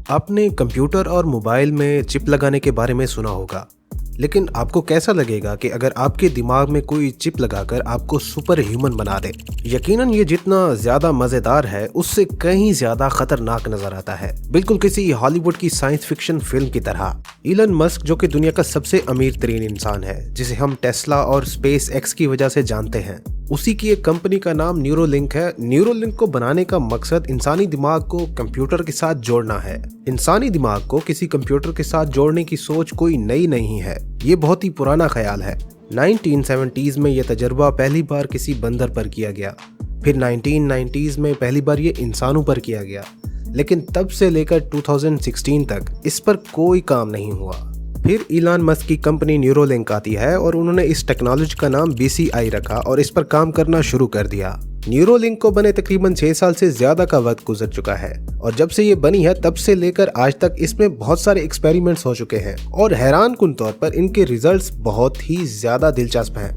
आपने कंप्यूटर और मोबाइल में चिप लगाने के बारे में सुना होगा, लेकिन आपको कैसा लगेगा कि अगर आपके दिमाग में कोई चिप लगाकर आपको सुपर ह्यूमन बना दे। यकीनन ये जितना ज्यादा मजेदार है उससे कहीं ज्यादा खतरनाक नजर आता है, बिल्कुल किसी हॉलीवुड की साइंस फिक्शन फिल्म की तरह। इलन मस्क, जो कि दुनिया का सबसे अमीर तरीन इंसान है, जिसे हम टेस्ला और स्पेस एक्स की वजह से जानते हैं, उसी की एक कंपनी का नाम न्यूरोलिंक है। न्यूरोलिंक को बनाने का मकसद इंसानी दिमाग को कंप्यूटर के साथ जोड़ना है। इंसानी दिमाग को किसी कंप्यूटर के साथ जोड़ने की सोच कोई नई नहीं है, ये बहुत ही पुराना ख्याल है। 1970s में यह तजर्बा पहली बार किसी बंदर पर किया गया, फिर 1990s में पहली बार ये इंसानों पर किया गया, लेकिन तब से लेकर 2016 तक इस पर कोई काम नहीं हुआ। फिर इलॉन मस्क की कंपनी न्यूरोलिंक आती है और उन्होंने इस टेक्नोलॉजी का नाम BCI रखा और इस पर काम करना शुरू कर दिया। न्यूरोलिंक को बने तकरीबन 6 साल से ज्यादा का वक्त गुजर चुका है और जब से ये बनी है तब से लेकर आज तक इसमें बहुत सारे एक्सपेरिमेंट्स हो चुके हैं और हैरानकुन तौर पर इनके रिजल्ट्स बहुत ही ज्यादा दिलचस्प हैं।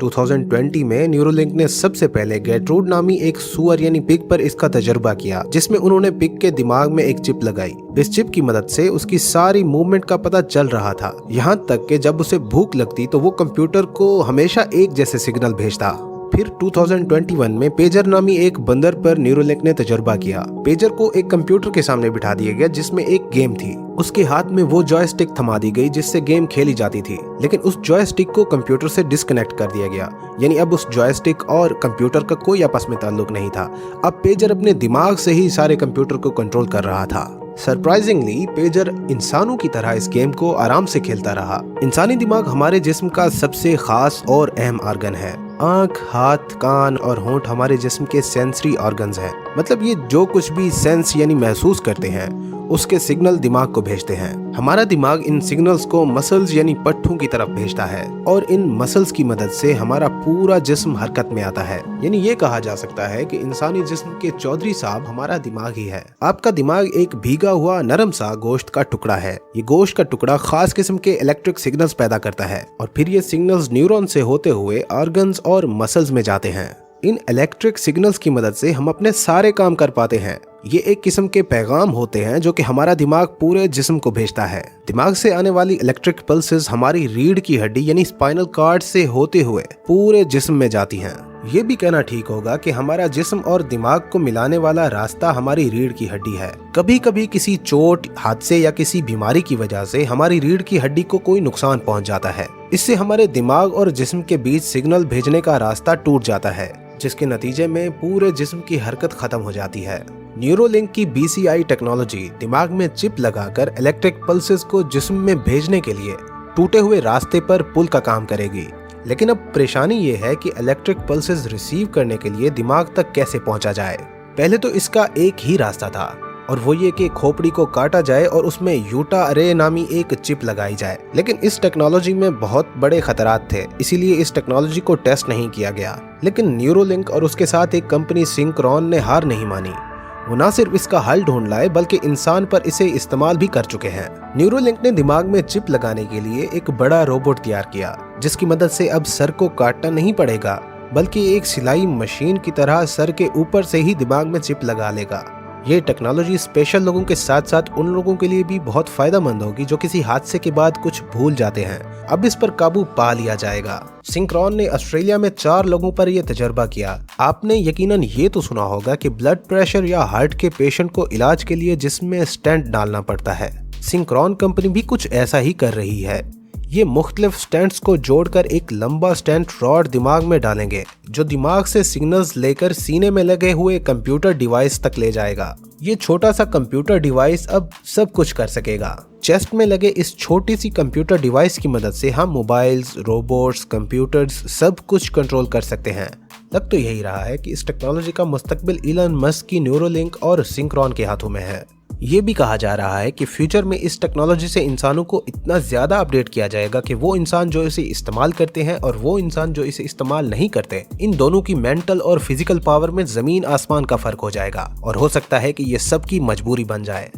2020 में न्यूरोलिंक ने सबसे पहले गेट्रूड नामी एक सुअर यानी पिग पर इसका तजर्बा किया, जिसमें उन्होंने पिग के दिमाग में एक चिप लगाई। इस चिप की मदद से उसकी सारी मूवमेंट का पता चल रहा था, यहाँ तक कि जब उसे भूख लगती तो वो कंप्यूटर को हमेशा एक जैसे सिग्नल भेजता। फिर 2021 में पेजर नामी एक बंदर पर न्यूरोलिंक ने तजर्बा किया। पेजर को एक कंप्यूटर के सामने बिठा दिया गया जिसमें एक गेम थी। उसके हाथ में वो जॉयस्टिक थमा दी गई जिससे गेम खेली जाती थी, लेकिन उस जॉयस्टिक को कंप्यूटर से डिस्कनेक्ट कर दिया गया, यानी अब उस जॉयस्टिक और कंप्यूटर का कोई आपस में ताल्लुक नहीं था। अब पेजर अपने दिमाग से ही सारे कंप्यूटर को कंट्रोल कर रहा था। सरप्राइजिंगली पेजर इंसानों की तरह इस गेम को आराम से खेलता रहा। इंसानी दिमाग हमारे जिस्म का सबसे खास और अहम ऑर्गन है। आंख, हाथ, कान और होंठ हमारे जिस्म के सेंसरी ऑर्गन्स हैं। मतलब ये जो कुछ भी सेंस यानी महसूस करते हैं उसके सिग्नल दिमाग को भेजते हैं। हमारा दिमाग इन सिग्नल्स को मसल्स यानी पट्टों की तरफ भेजता है और इन मसल्स की मदद से हमारा पूरा जिस्म हरकत में आता है। यानी ये कहा जा सकता है कि इंसानी जिस्म के चौधरी साहब हमारा दिमाग ही है। आपका दिमाग एक भीगा हुआ नरम सा गोश्त का टुकड़ा है। ये गोश्त का टुकड़ा खास किस्म के इलेक्ट्रिक सिग्नल्स पैदा करता है और फिर ये सिग्नल्स न्यूरॉन से होते हुए ऑर्गन्स और मसल्स में जाते हैं। इन इलेक्ट्रिक सिग्नल्स की मदद से हम अपने सारे काम कर पाते हैं। ये एक किस्म के पैगाम होते हैं जो कि हमारा दिमाग पूरे जिस्म को भेजता है। दिमाग से आने वाली इलेक्ट्रिक पल्सेस हमारी रीढ़ की हड्डी यानी स्पाइनल कॉर्ड से होते हुए पूरे जिस्म में जाती हैं। ये भी कहना ठीक होगा कि हमारा जिस्म और दिमाग को मिलाने वाला रास्ता हमारी रीढ़ की हड्डी है। कभी कभी किसी चोट, हादसे या किसी बीमारी की वजह से हमारी रीढ़ की हड्डी को कोई नुकसान पहुंच जाता है। इससे हमारे दिमाग और जिस्म के बीच सिग्नल भेजने का रास्ता टूट जाता है, जिसके नतीजे में पूरे जिस्म की हरकत खत्म हो जाती है। न्यूरोलिंक की BCI टेक्नोलॉजी दिमाग में चिप लगाकर इलेक्ट्रिक पल्सेस को जिस्म में भेजने के लिए टूटे हुए रास्ते पर पुल का काम करेगी। लेकिन अब परेशानी ये है कि इलेक्ट्रिक पल्सेस रिसीव करने के लिए दिमाग तक कैसे पहुंचा जाए। पहले तो इसका एक ही रास्ता था और वो ये कि खोपड़ी को काटा जाए और उसमें यूटा अरे नामी एक चिप लगाई जाए, लेकिन इस टेक्नोलॉजी में बहुत बड़े खतरात थे, इसीलिए इस टेक्नोलॉजी को टेस्ट नहीं किया गया। लेकिन न्यूरोलिंक और उसके साथ एक कंपनी सिंक्रोन ने हार नहीं मानी। वो न सिर्फ इसका हल ढूंढ लाए बल्कि इंसान पर इसे इस्तेमाल भी कर चुके हैं। न्यूरोलिंक ने दिमाग में चिप लगाने के लिए एक बड़ा रोबोट तैयार किया, जिसकी मदद से अब सर को काटना नहीं पड़ेगा, बल्कि एक सिलाई मशीन की तरह सर के ऊपर से ही दिमाग में चिप लगा लेगा। ये टेक्नोलॉजी स्पेशल लोगों के साथ साथ उन लोगों के लिए भी बहुत फायदेमंद होगी जो किसी हादसे के बाद कुछ भूल जाते हैं। अब इस पर काबू पा लिया जाएगा। सिंक्रोन ने ऑस्ट्रेलिया में 4 लोगों पर यह तजर्बा किया। आपने यकीनन ये तो सुना होगा कि ब्लड प्रेशर या हार्ट के पेशेंट को इलाज के लिए जिस्म में स्टेंट डालना पड़ता है। सिंक्रोन कंपनी भी कुछ ऐसा ही कर रही है। ये मुख्तलिफ स्टेंट्स को जोड़कर एक लंबा स्टेंट रॉड दिमाग में डालेंगे, जो दिमाग से सिग्नल्स लेकर सीने में लगे हुए कंप्यूटर डिवाइस तक ले जाएगा। ये छोटा सा कंप्यूटर डिवाइस अब सब कुछ कर सकेगा। चेस्ट में लगे इस छोटी सी कंप्यूटर डिवाइस की मदद से हम मोबाइल्स, रोबोट्स, कंप्यूटर्स सब कुछ कंट्रोल कर सकते हैं। लग तो यही रहा है कि इस टेक्नोलॉजी का मुस्तकबिल इलन मस्क की न्यूरोलिंक और सिंक्रोन के हाथों में है। ये भी कहा जा रहा है कि फ्यूचर में इस टेक्नोलॉजी से इंसानों को इतना ज्यादा अपडेट किया जाएगा कि वो इंसान जो इसे इस्तेमाल करते हैं और वो इंसान जो इसे इस्तेमाल नहीं करते, इन दोनों की मेंटल और फिजिकल पावर में जमीन आसमान का फर्क हो जाएगा और हो सकता है कि ये सबकी मजबूरी बन जाए।